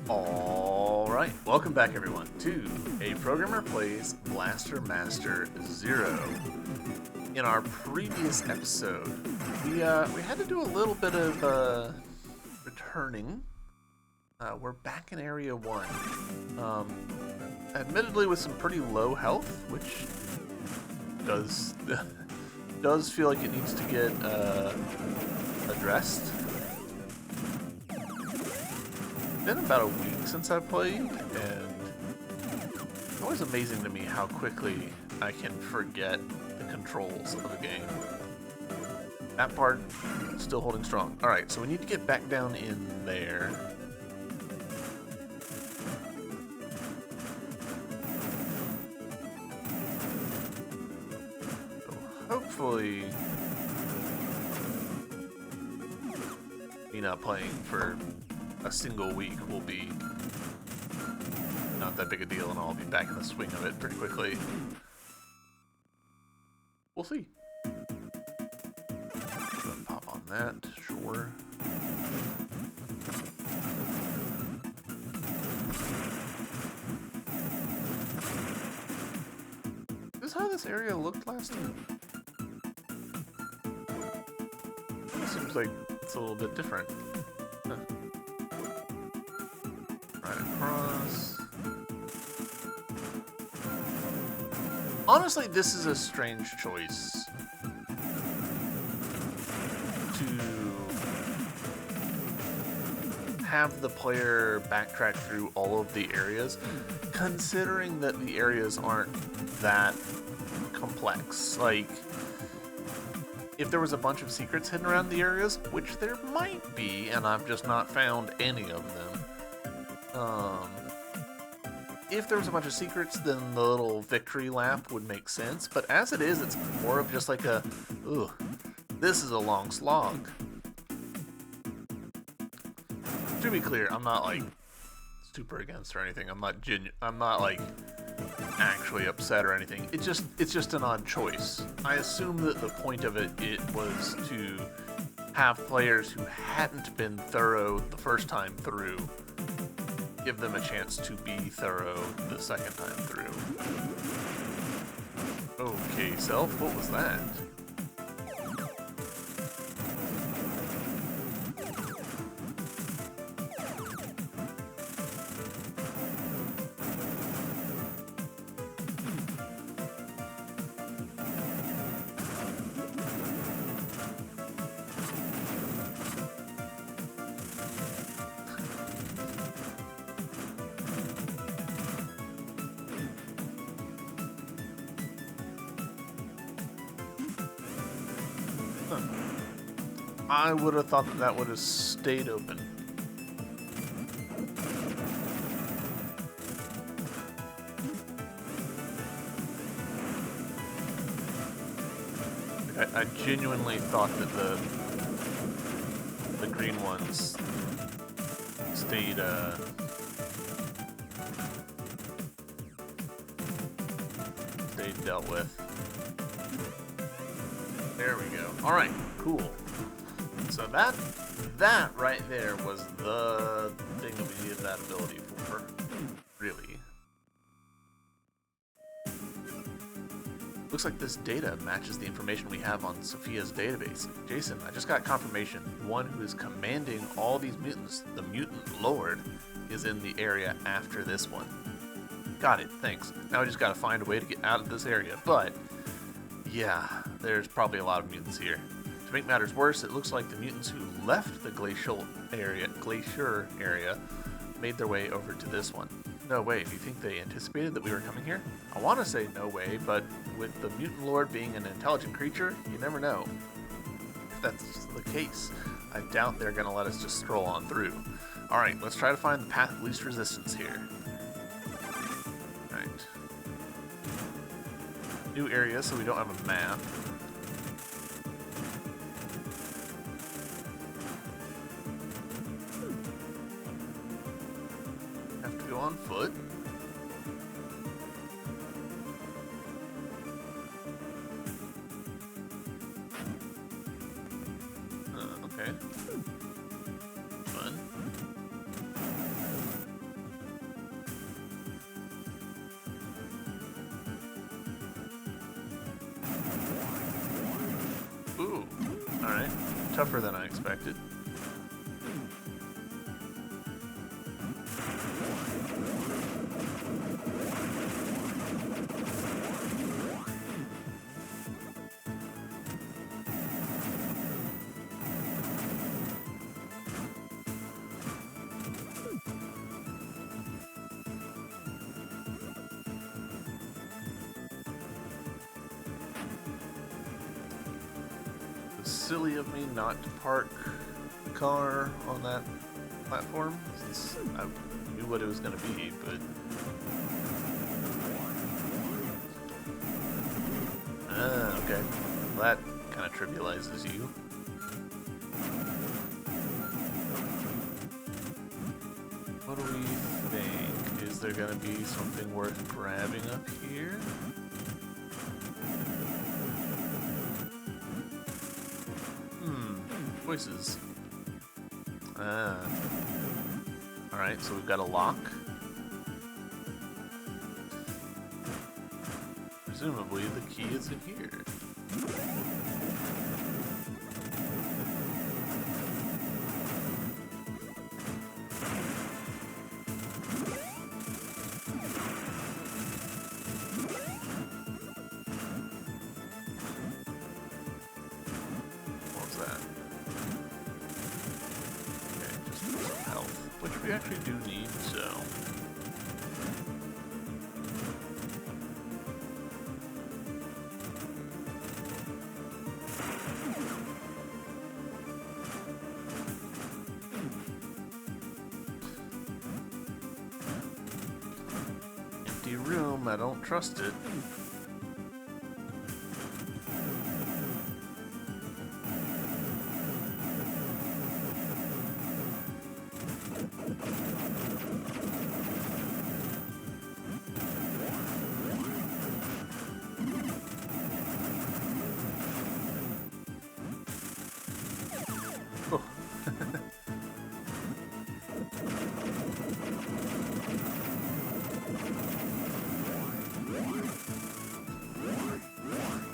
Alright, welcome back everyone to A Programmer Plays Blaster Master Zero. In our previous episode, we had to do a little bit of returning. We're back in Area 1. Admittedly with some pretty low health, which does feel like it needs to get addressed. It's been about a week since I played, and it's always amazing to me how quickly I can forget the controls of a game. That part, still holding strong. Alright, so we need to get back down in there. So hopefully, me not playing for a single week will be not that big a deal, and I'll be back in the swing of it pretty quickly. We'll see. Pop on that, sure. Is this how this area looked last time? It seems like it's a little bit different. Huh. Across. Honestly, this is a strange choice to have the player backtrack through all of the areas, considering that the areas aren't that complex. Like, if there was a bunch of secrets hidden around the areas, which there might be, and I've just not found any of them, if there was a bunch of secrets, then the little victory lap would make sense. But as it is, it's more of just like a, ooh, this is a long slog. To be clear, I'm not like super against or anything. I'm not like actually upset or anything. It's just an odd choice. I assume that the point of it was to have players who hadn't been thorough the first time through give them a chance to be thorough the second time through. Okay, Self, what was that? I would have thought that would have stayed open. I genuinely thought that the green ones stayed dealt with. There we go. All right, cool. So that right there was the thing that we needed that ability for, really. Looks like this data matches the information we have on Sophia's database. Jason, I just got confirmation. The one who is commanding all these mutants, the Mutant Lord, is in the area after this one. Got it, thanks. Now we just gotta find a way to get out of this area, but yeah, there's probably a lot of mutants here. To make matters worse, it looks like the mutants who left the glacier area made their way over to this one. No way, do you think they anticipated that we were coming here? I want to say no way, but with the Mutant Lord being an intelligent creature, you never know. If that's the case, I doubt they're going to let us just stroll on through. Alright, let's try to find the path of least resistance here. Right. New area, so we don't have a map. On foot. Okay. Fun. tougher than I expected. Silly of me not to park the car on that platform, since I knew what it was going to be, but... okay. Well, that kind of trivializes you. What do we think? Is there going to be something worth grabbing up here? Choices. Alright, so we've got a lock. Presumably the key is in here. We actually do need, so... Empty room, I don't trust it.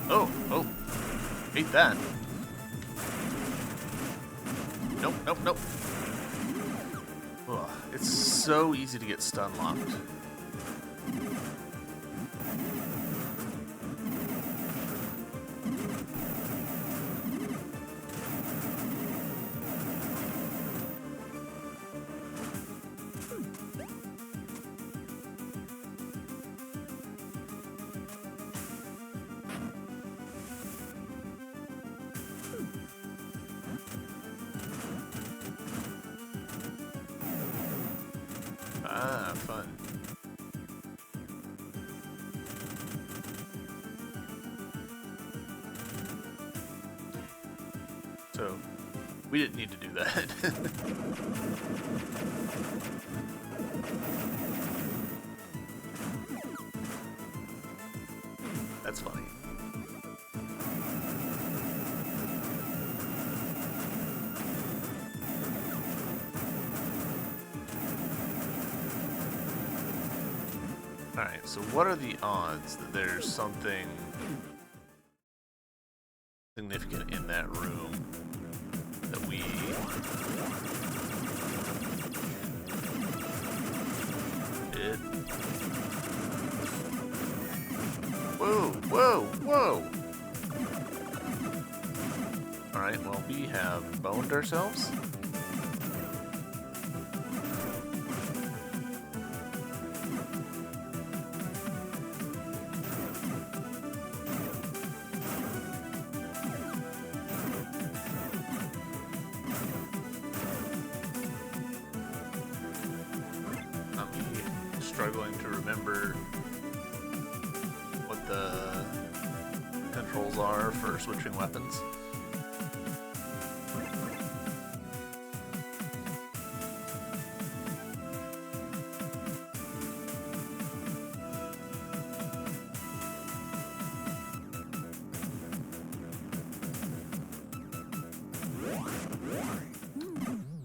Oh, hate that. Nope. Ugh, it's so easy to get stun locked. Ah, fun. So, we didn't need to do that. That's funny. Alright, so what are the odds that there's something significant in that room that we... did? Whoa! Alright, well, we have boned ourselves. Struggling to remember what the controls are for switching weapons.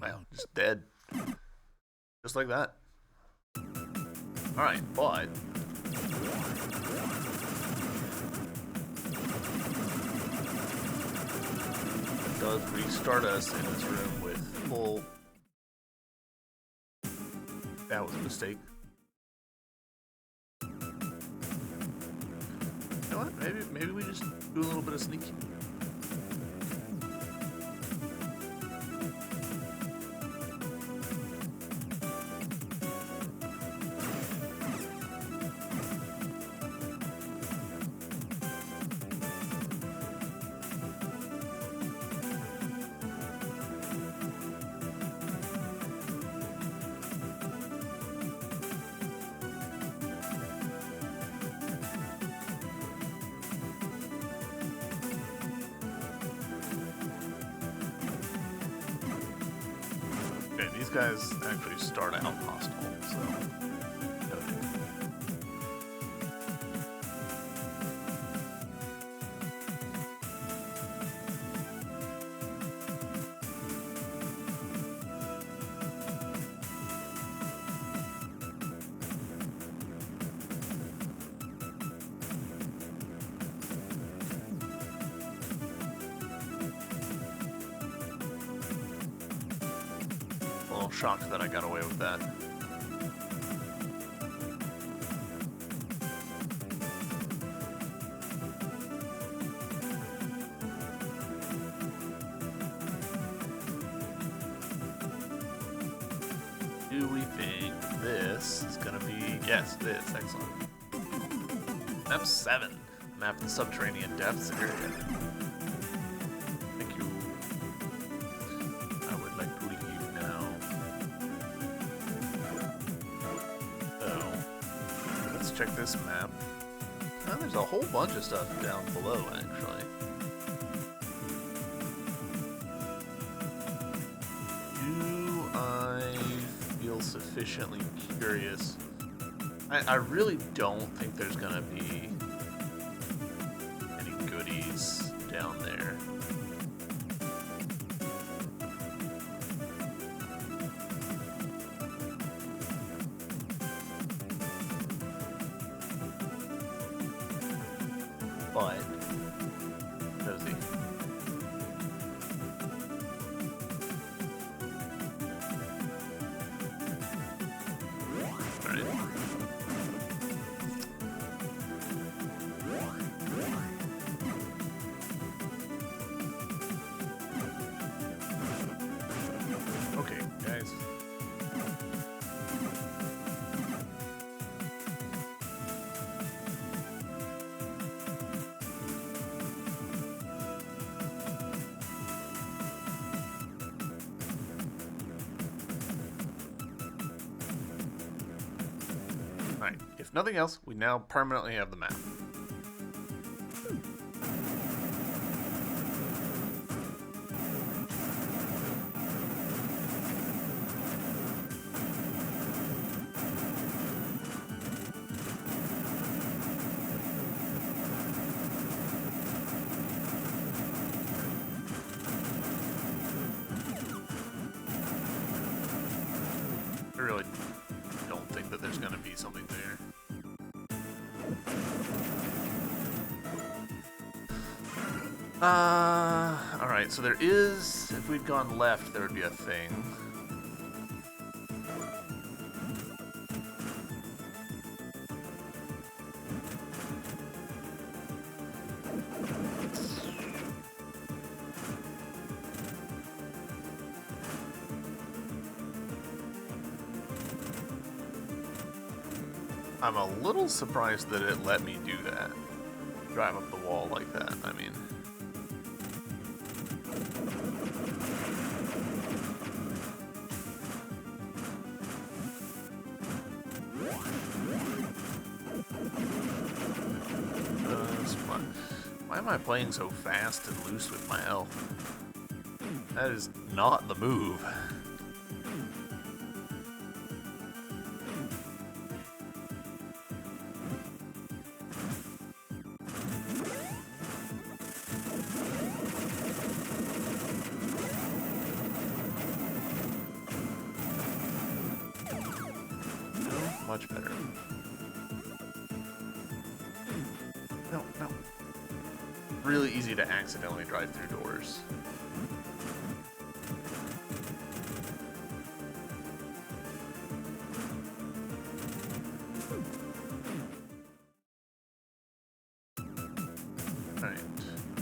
Well, just dead. Just like that. Alright, but... does restart us in this room with full... That was a mistake. You know what? Maybe we just do a little bit of sneaking. These guys actually start out hostile, so noted. Shocked that I got away with that. Do we think this is gonna be... Yes, it is. Excellent. Map 7. Map the subterranean depths area. Thank you. I would like to leave now. Let's check this map. Oh, there's a whole bunch of stuff down below, actually. Do I feel sufficiently curious? I really don't think there's gonna be any goodies down there. But cozy. All right. Okay, guys. Alright, if nothing else, we now permanently have the map. I really don't think that there's going to be something there. Alright, so there is, if we'd gone left, there would be a thing. I'm a little surprised that it let me do that. Drive up the wall like that, I mean. Why am I playing so fast and loose with my health? That is not the move. Much better. No. Really easy to accidentally drive through doors.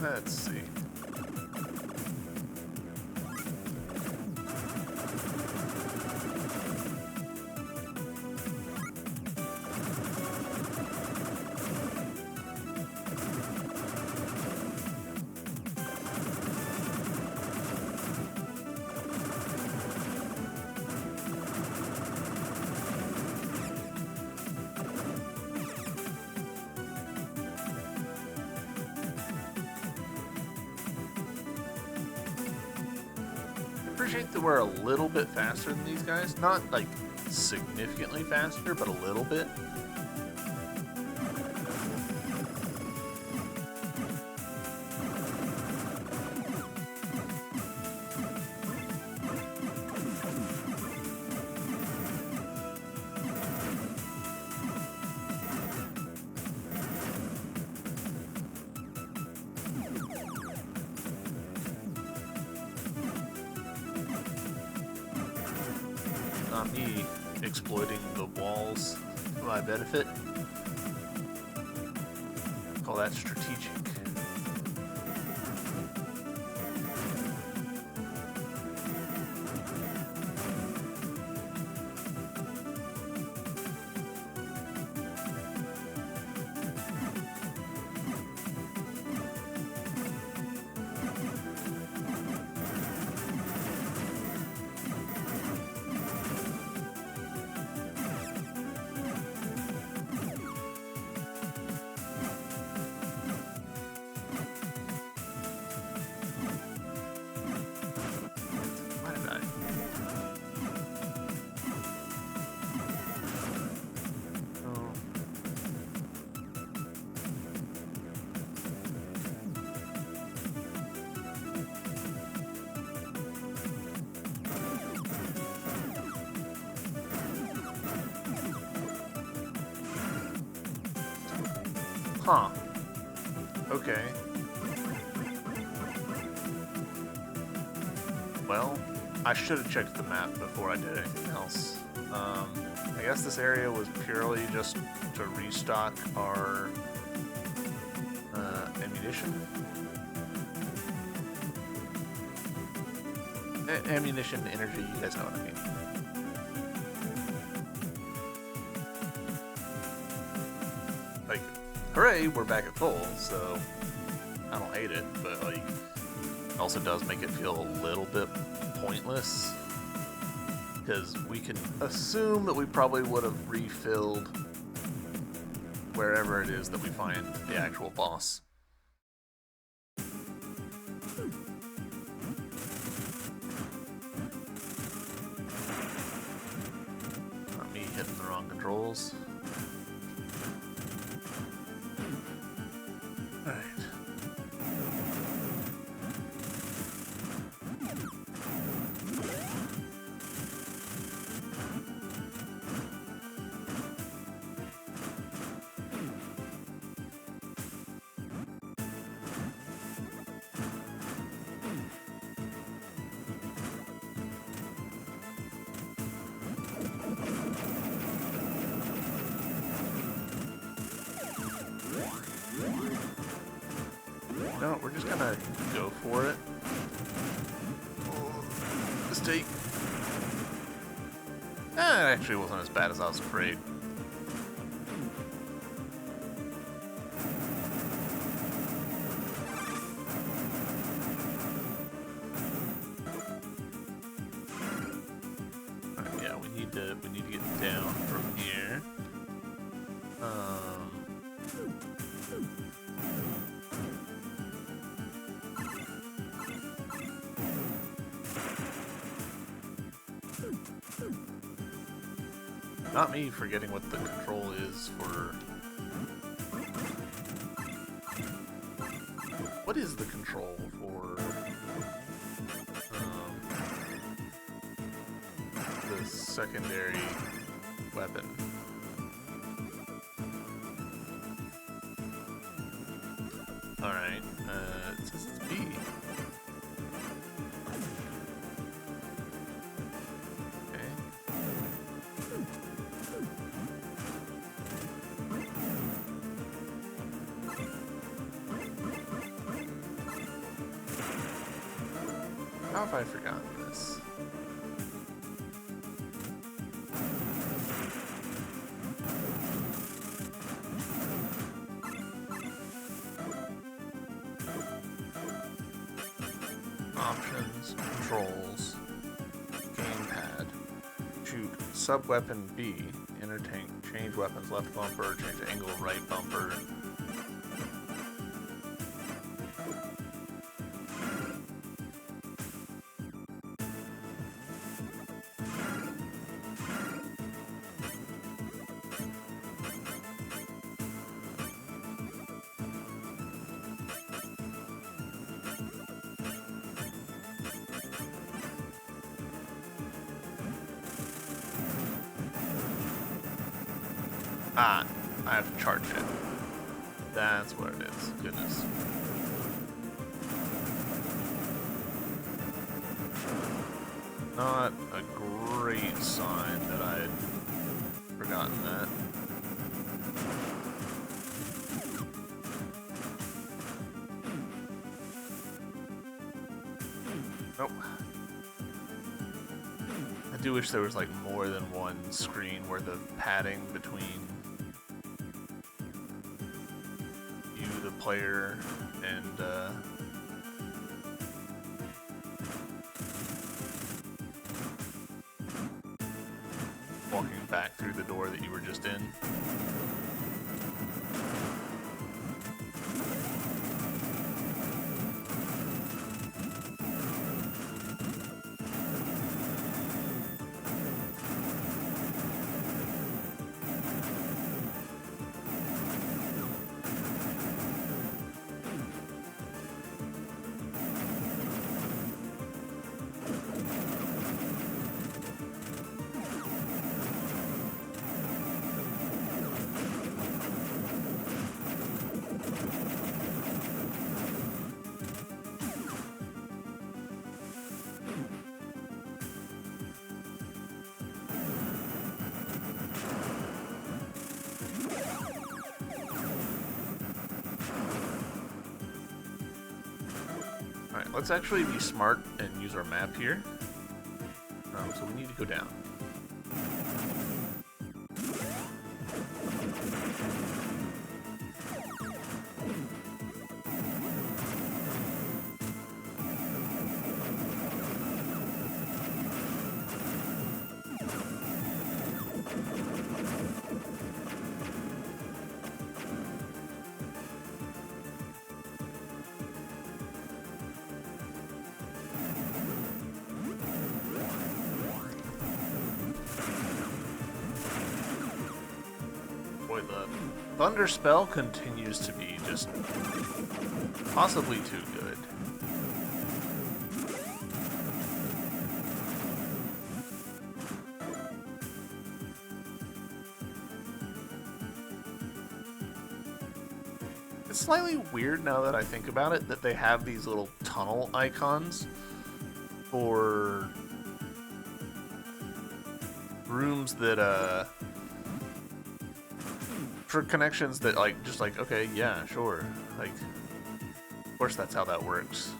Let's see. Appreciate that we're a little bit faster than these guys. Not like significantly faster, but a little bit. Not me exploiting the walls to my benefit. Call that strategic. Huh. Okay. Well, I should have checked the map before I did anything else. I guess this area was purely just to restock our ammunition. Ammunition, energy, you guys know what I mean. Like, hooray, we're back at full, so I don't hate it, but like, it also does make it feel a little bit pointless, because we can assume that we probably would have refilled wherever it is that we find the actual boss. Not me hitting the wrong controls. Alright. No, we're just gonna go for it. Mistake. It actually wasn't as bad as I was afraid. Yeah, we need to get down from here. Not me forgetting what the control is for... What is the control for... the secondary weapon? Alright, it says it's B. How have I forgotten this? Options, controls, gamepad, shoot, sub-weapon B, enter tank, change weapons left bumper, change angle right bumper. Ah, I have to charge it. That's what it is. Goodness. Not a great sign that I had forgotten that. Nope. I do wish there was like more than one screen where the padding between the player and walking back through the door that you were just in. Alright, let's actually be smart and use our map here. So we need to go down. Boy, the Thunder Spell continues to be just possibly too good. It's slightly weird now that I think about it that they have these little tunnel icons for rooms that for connections that just like, okay, yeah, sure, like, of course that's how that works.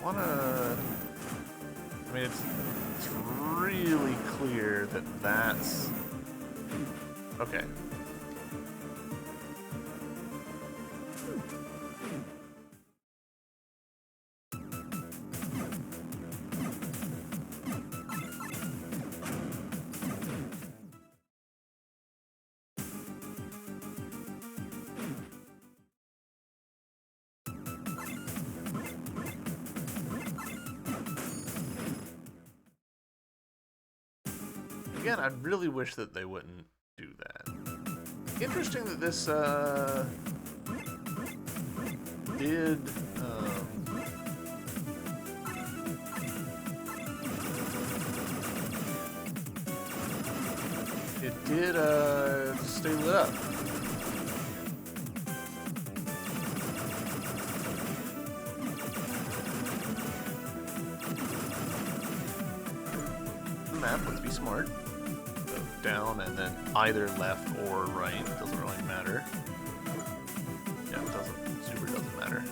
I mean, it's really clear that that's okay. Again, I really wish that they wouldn't do that. Interesting that this did it did stay lit up. smart. So down and then either left or right. Doesn't really matter. Yeah, it doesn't. Super doesn't matter.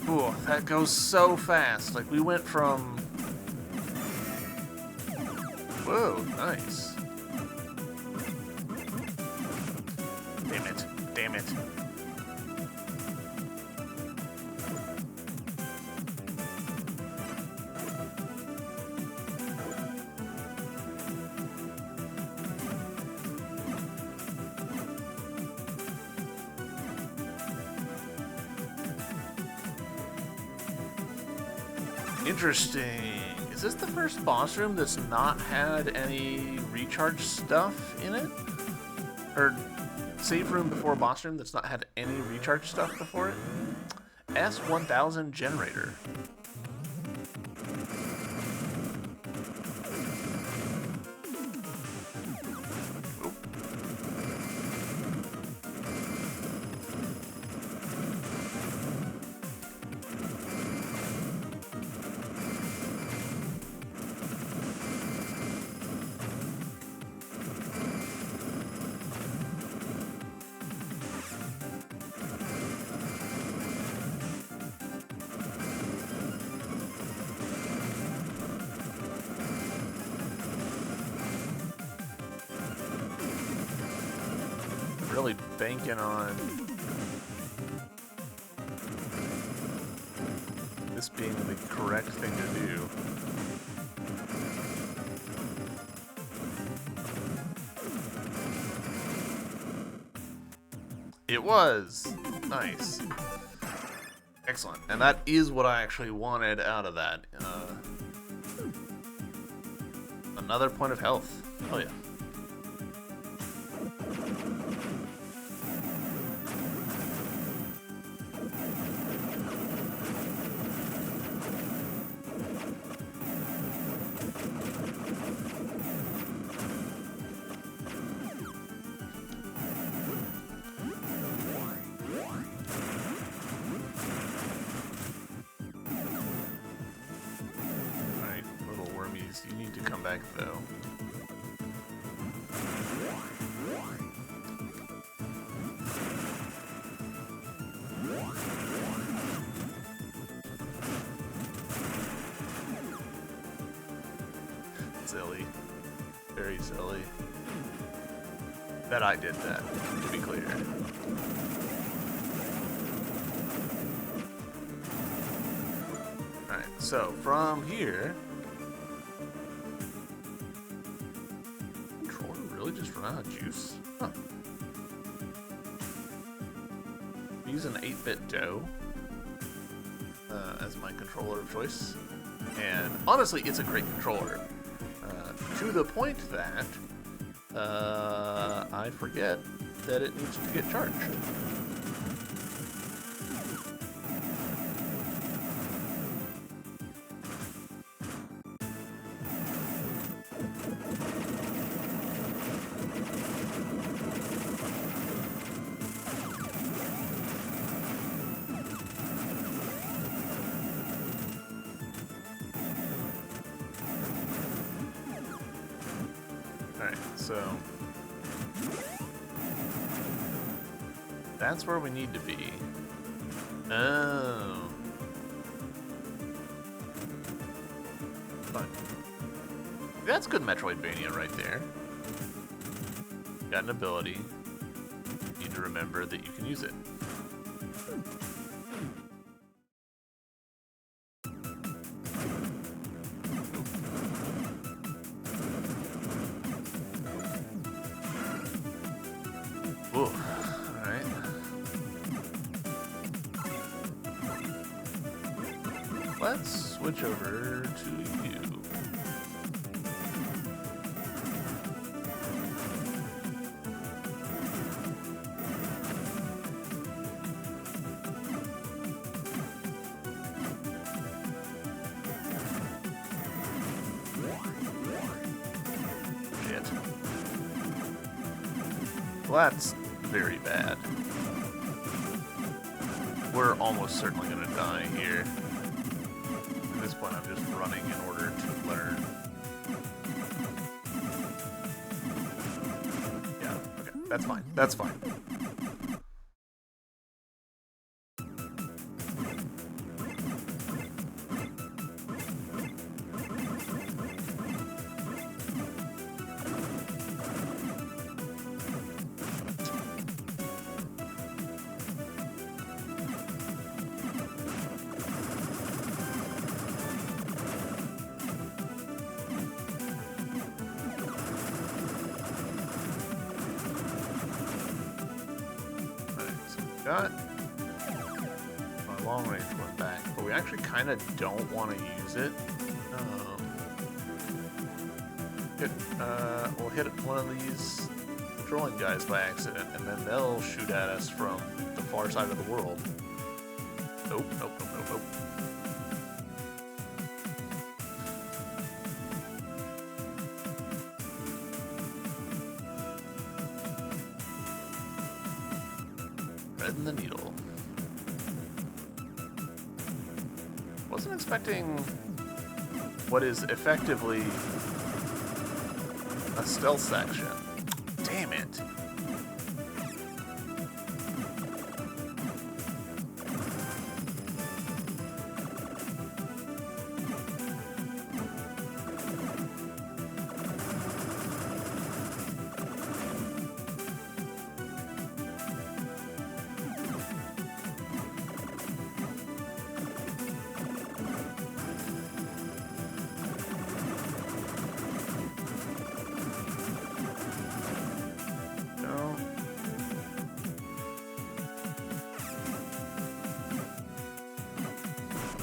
Ooh, that goes so fast. Like, we went from... Whoa, nice. Damn it. Damn it. Interesting. Is this the first boss room that's not had any recharge stuff in it? Or save room before boss room that's not had any recharge stuff before it? S1000 generator. Really banking on this being the correct thing to do. It was! Nice. Excellent. And that is what I actually wanted out of that. Another point of health. Oh yeah. You need to come back though. Silly. Very silly. Bet I did that, to be clear. Alright, so from here... Just run out of juice? Huh. Use an 8-bit dough as my controller of choice. And honestly, it's a great controller. To the point that I forget that it needs to get charged. Alright, so that's where we need to be. Oh. Fine. That's good Metroidvania right there. Got an ability. Need to remember that you can use it. Whoa, alright. Let's switch over to you. Well, that's very bad. We're almost certainly going to die here. At this point, I'm just running in order to learn. Yeah, okay. That's fine. That's fine. Got my long range one back, but we actually kind of don't want to use it. We'll hit one of these patrolling guys by accident, and then they'll shoot at us from the far side of the world. Nope, nope, nope, nope, nope. Threading the needle. Wasn't expecting what is effectively a stealth section. Damn it.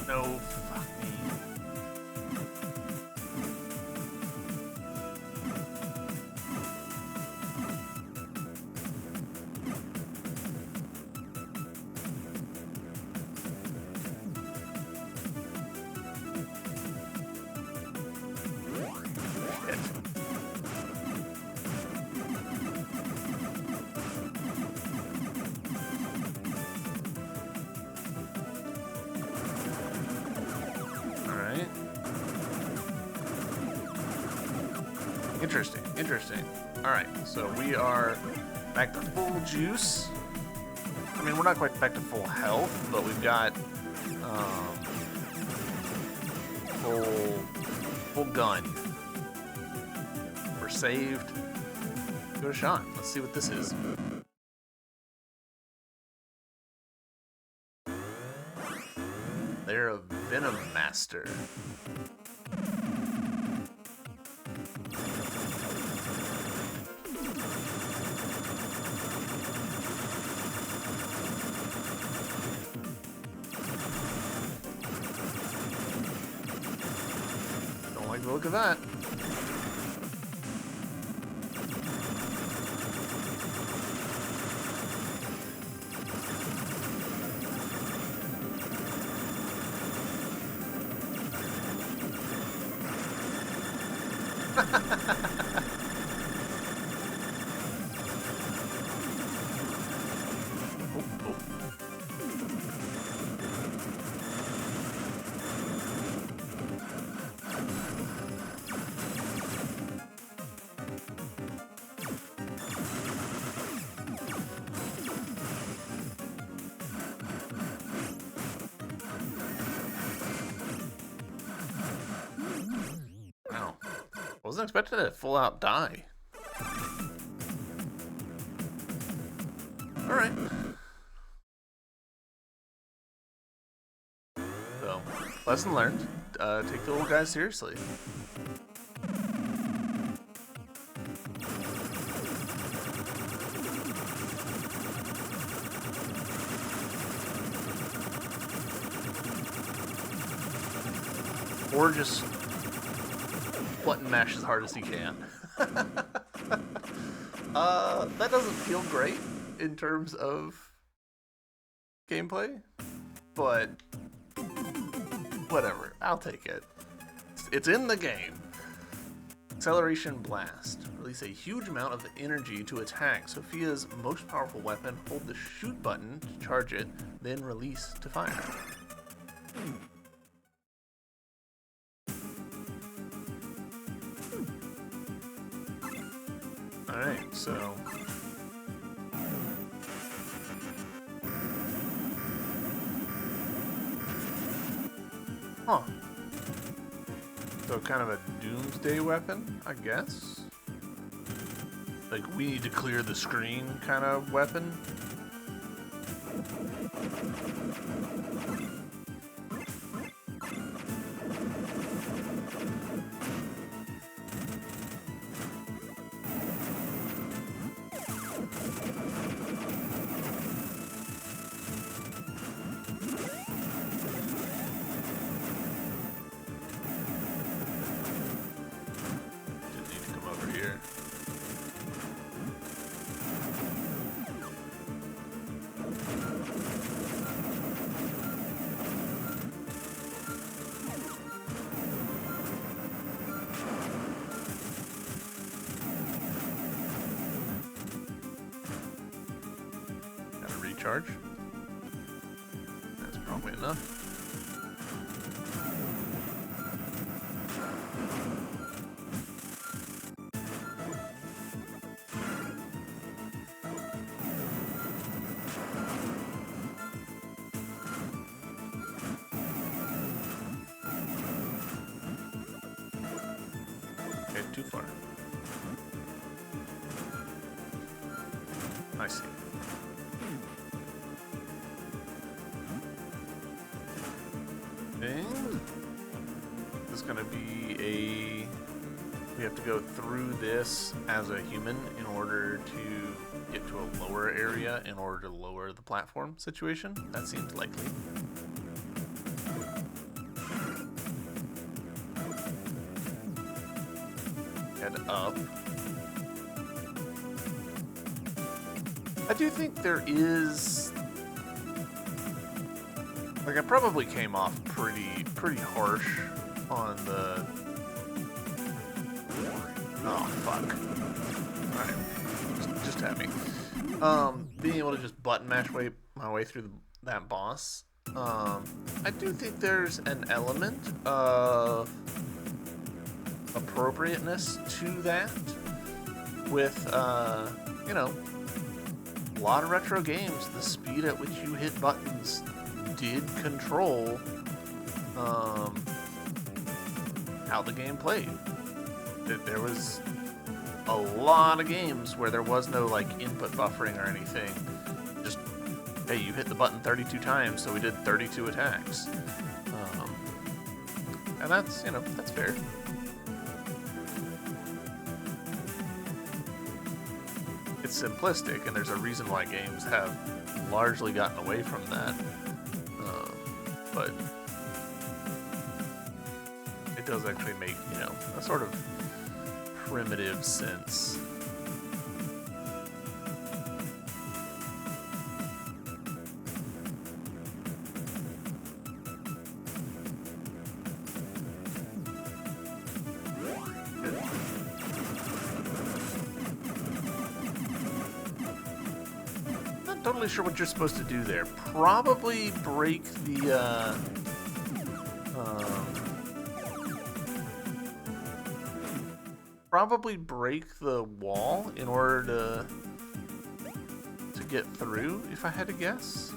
No, fuck me. Interesting, interesting. Alright, so we are back to full juice. I mean, we're not quite back to full health, but we've got full gun. We're saved. Give it a shot. Let's see what this is. They're a Venom Master. Look at that. Wasn't expecting to full out die. Alright. So, lesson learned. Take the little guys seriously. Or just button mash as hard as you can. That doesn't feel great in terms of gameplay, but whatever, I'll take it. It's in the game. Acceleration Blast. Release a huge amount of energy to attack. Sophia's most powerful weapon. Hold the shoot button to charge it, then release to fire. Alright, so... Huh. So kind of a doomsday weapon, I guess? Like, we need to clear the screen kind of weapon? Charge. That's probably enough. Okay, too far. I see. This is gonna be a... We have to go through this as a human in order to get to a lower area in order to lower the platform situation. That seems likely. Head up. I do think there is... Like, I probably came off pretty harsh on the... Oh, fuck. Alright. Just having. Being able to just button mash my way through that boss. I do think there's an element of appropriateness to that. With, you know, a lot of retro games, the speed at which you hit buttons did control how the game played. There was a lot of games where there was no like input buffering or anything. Just, hey, you hit the button 32 times, so we did 32 attacks. And that's, you know, that's fair. It's simplistic, and there's a reason why games have largely gotten away from that. But it does actually make, you know, a sort of primitive sense. Not totally sure what you're supposed to do there. Probably break the probably break the wall in order to get through, if I had to guess.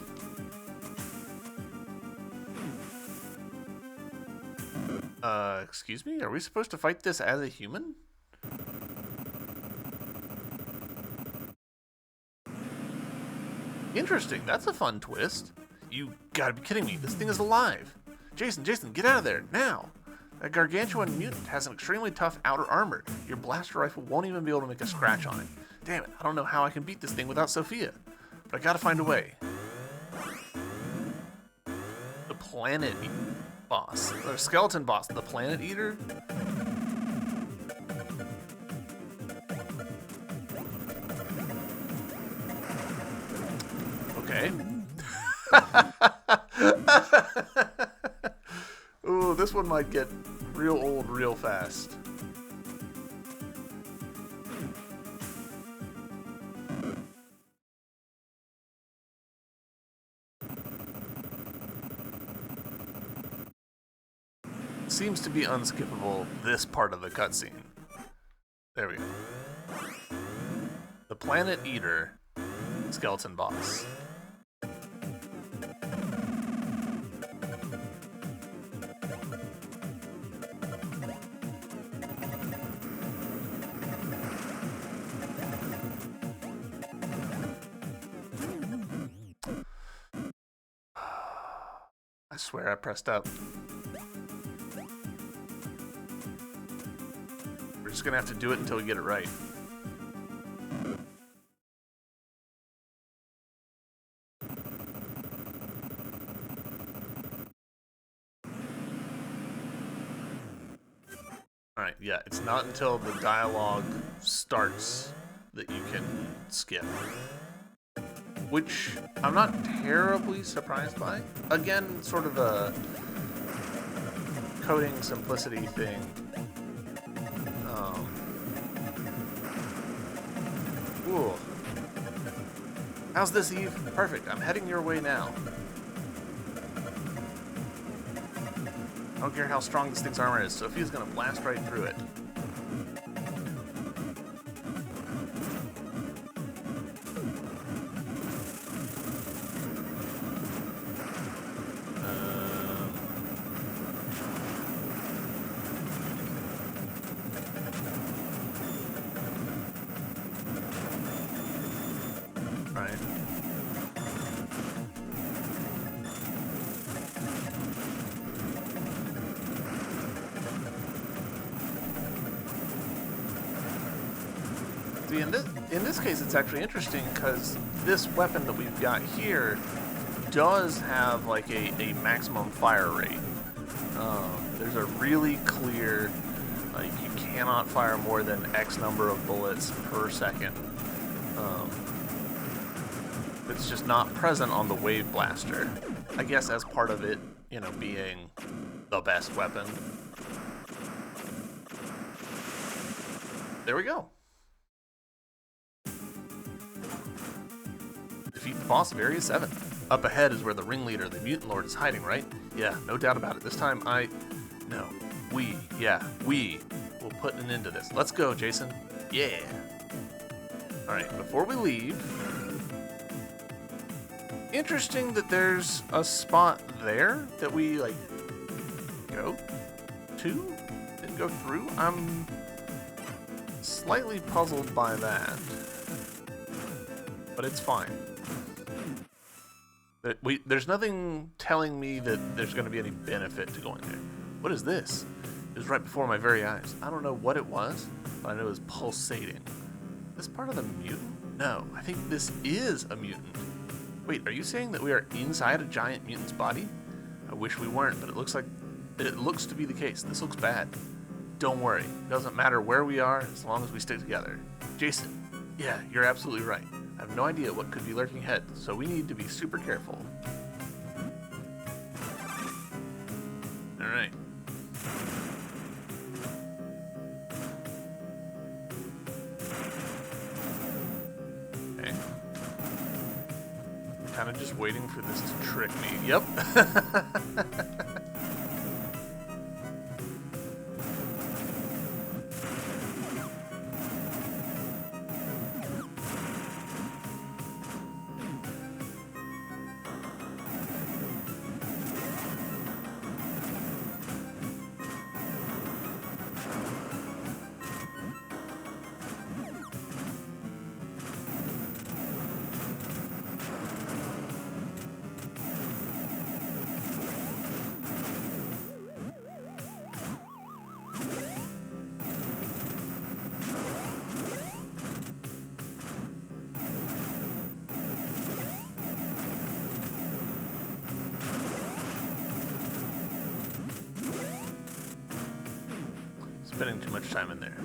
Excuse me? Are we supposed to fight this as a human? Interesting. That's a fun twist. You gotta be kidding me. This thing is alive. Jason, get out of there, now. A gargantuan mutant has an extremely tough outer armor. Your blaster rifle won't even be able to make a scratch on it. Damn it, I don't know how I can beat this thing without Sophia. But I gotta find a way. The Planet boss. The skeleton boss. The Planet Eater? Okay. Ooh, this one might get real old real fast. seems to be unskippable this part of the cutscene. There we go. The Planet Eater skeleton boss. I swear I pressed up. We're just gonna have to do it until we get it right. Alright, yeah, it's not until the dialogue starts that you can skip. Which I'm not terribly surprised by. Again, sort of a coding simplicity thing. Ooh. How's this, Eve? Perfect. I'm heading your way now. I don't care how strong this thing's armor is. Sophia's gonna blast right through it. Right. See, in this case, it's actually interesting because this weapon that we've got here does have like a maximum fire rate. There's a really clear, like, you cannot fire more than X number of bullets per second. It's just not present on the Wave Blaster. I guess as part of it, you know, being the best weapon. There we go. Defeat the boss of Area 7. Up ahead is where the ringleader, the Mutant Lord, is hiding, right? Yeah, no doubt about it. This time we will put an end to this. Let's go, Jason. Yeah. Alright, before we leave... Interesting that there's a spot there that we, like, go to? Didn't go through? I'm slightly puzzled by that. But it's fine. There's nothing telling me that there's going to be any benefit to going there. What is this? It was right before my very eyes. I don't know what it was, but I know it was pulsating. This part of the mutant? No, I think this is a mutant. Wait, are you saying that we are inside a giant mutant's body? I wish we weren't, but it looks to be the case. This looks bad. Don't worry. It doesn't matter where we are as long as we stick together. Jason, yeah, you're absolutely right. I have no idea what could be lurking ahead, so we need to be super careful. Alright. Okay. Kind of just waiting for this to trick me. Yep. Spending too much time in there.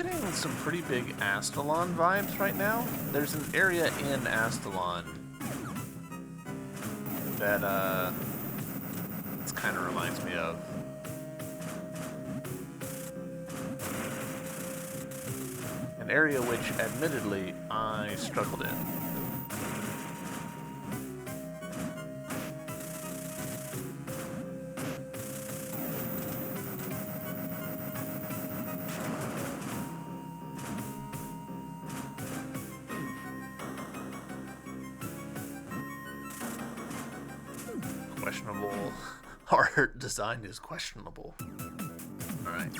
getting some pretty big Astalon vibes right now. There's an area in Astalon that this kind of reminds me of. An area which, admittedly, I struggled in. Questionable. Art design is questionable. Alright.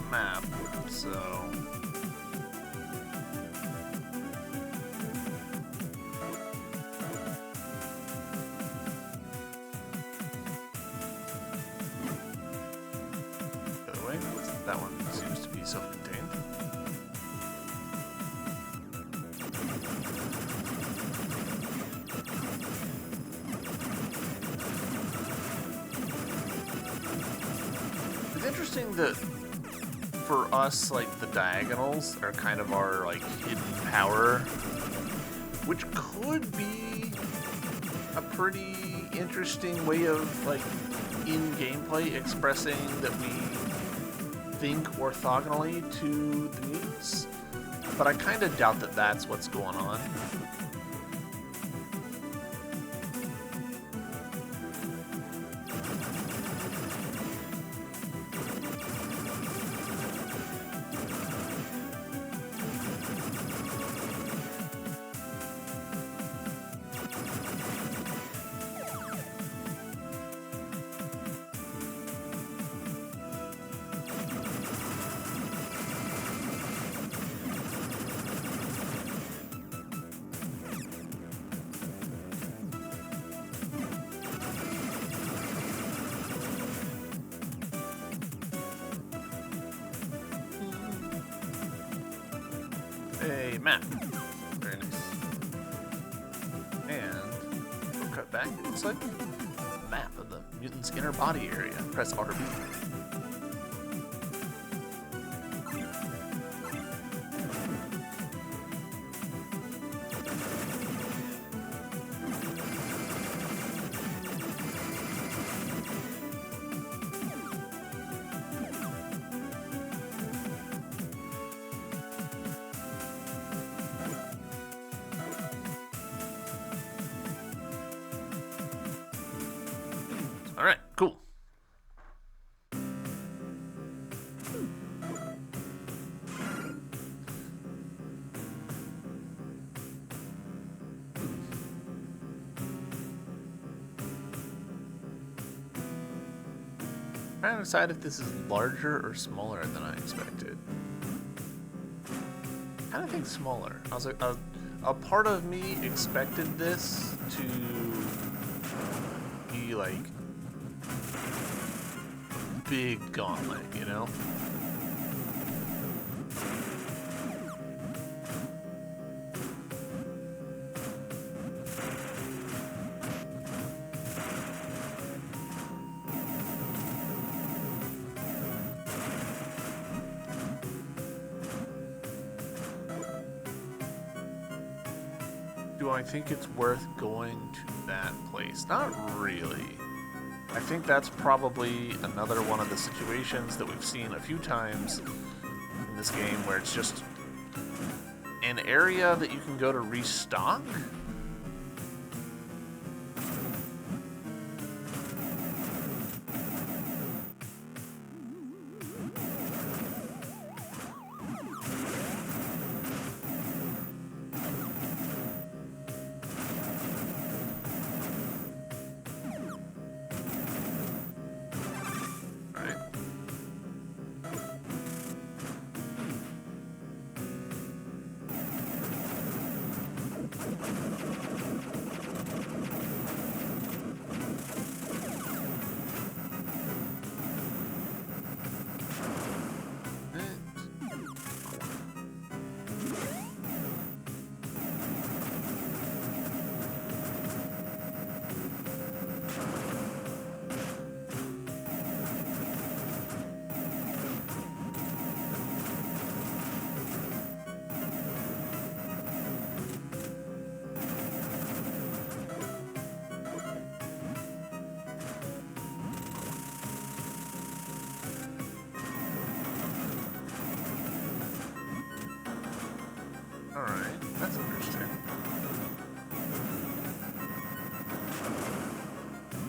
Map, so by the way, that one seems to be self-contained. It's interesting that for us, like, the diagonals are kind of our, like, hidden power, which could be a pretty interesting way of, like, in gameplay expressing that we think orthogonally to the mutants, but I kind of doubt that that's what's going on. A map. Very nice. And we'll cut back. It looks like a map of the mutant's inner body area. Press RB. Alright, cool. Trying to decide if this is larger or smaller than I expected. I kind of think smaller. I was like, a part of me expected this to be like big gauntlet, you know? Do I think it's worth going to that place? Not really. I think that's probably another one of the situations that we've seen a few times in this game where it's just an area that you can go to restock.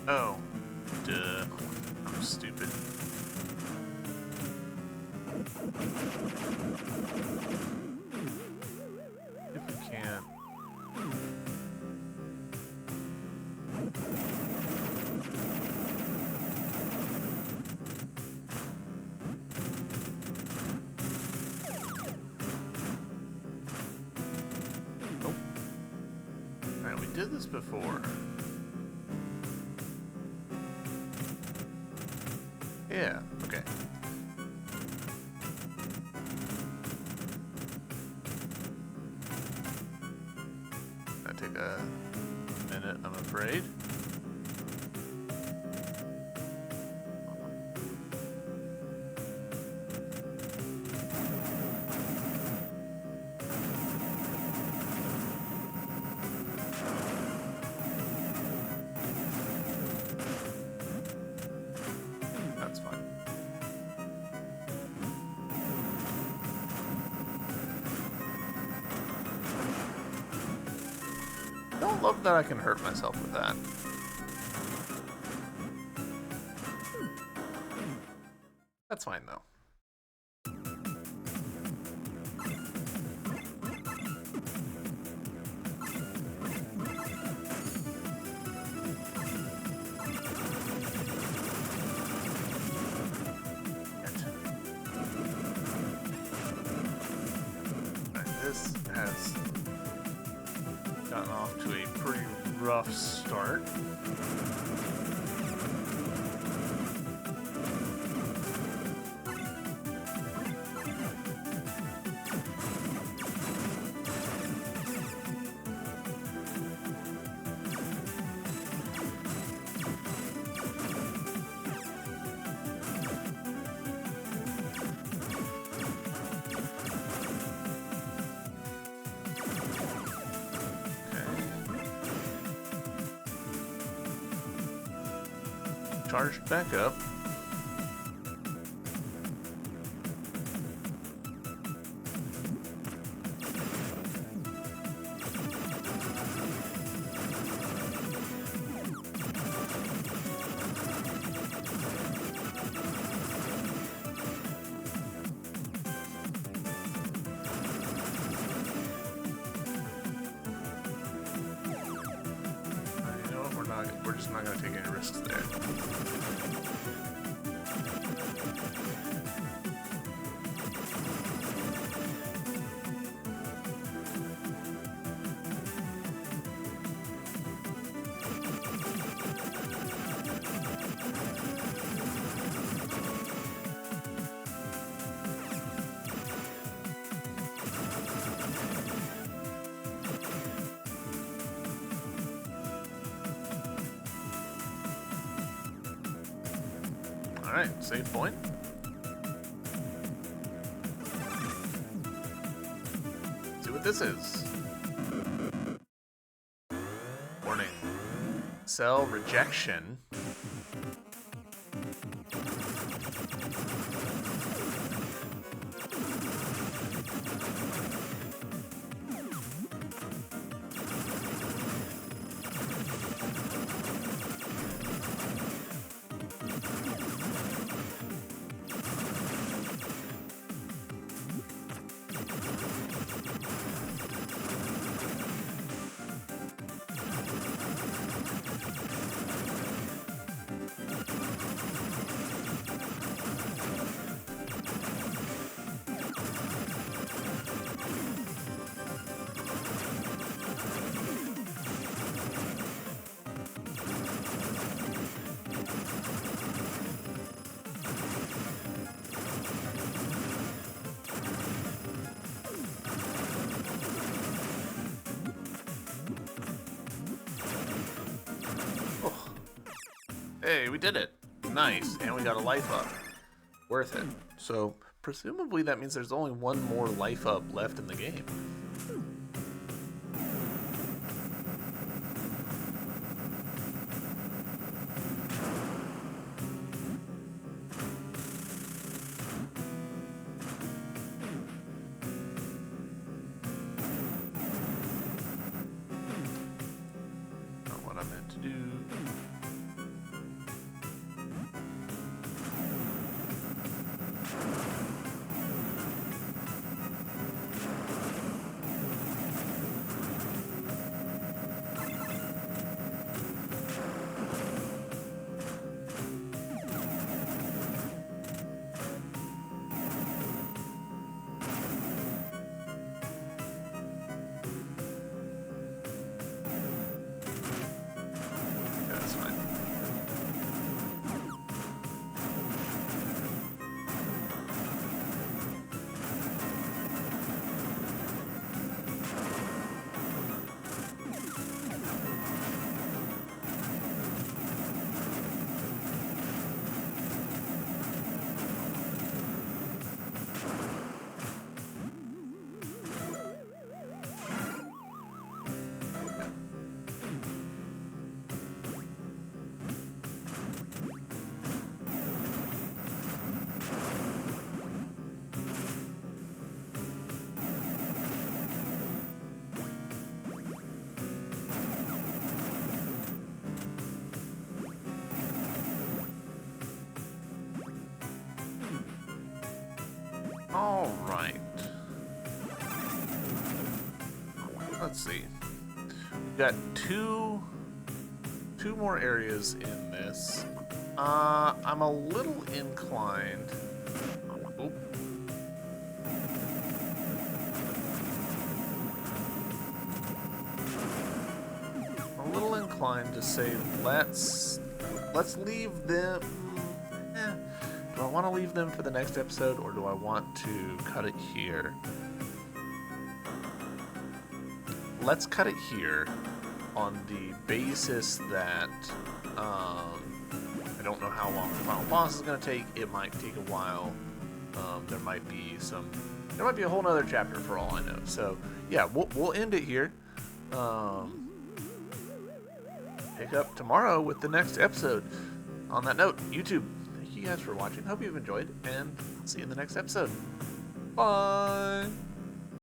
Oh, duh. I'm stupid. If we can. Nope. Alright, we did this before. Yeah, okay. That'll take a minute, I'm afraid. That's fine. I don't love that I can hurt myself with that. That's fine though. This has gotten off to a pretty rough start. Charged back up. You know what? We're just not going to take any risks there. Alright, save point. See what this is. Warning. Cell rejection. Hey, we did it. Nice. And we got a life up. Worth it. So, presumably that means there's only one more life up left in the game. Not what I meant to do. got two more areas in this. I'm a little inclined. Oop. A little inclined to say let's leave them. Do I want to leave them for the next episode, or do I want to cut it here? Let's cut it here on the basis that I don't know how long the final boss is going to take. It might take a while. There might be a whole nother chapter for all I know. So yeah, we'll end it here. Pick up tomorrow with the next episode. On that note, YouTube, thank you guys for watching. Hope you've enjoyed, and I'll see you in the next episode. Bye.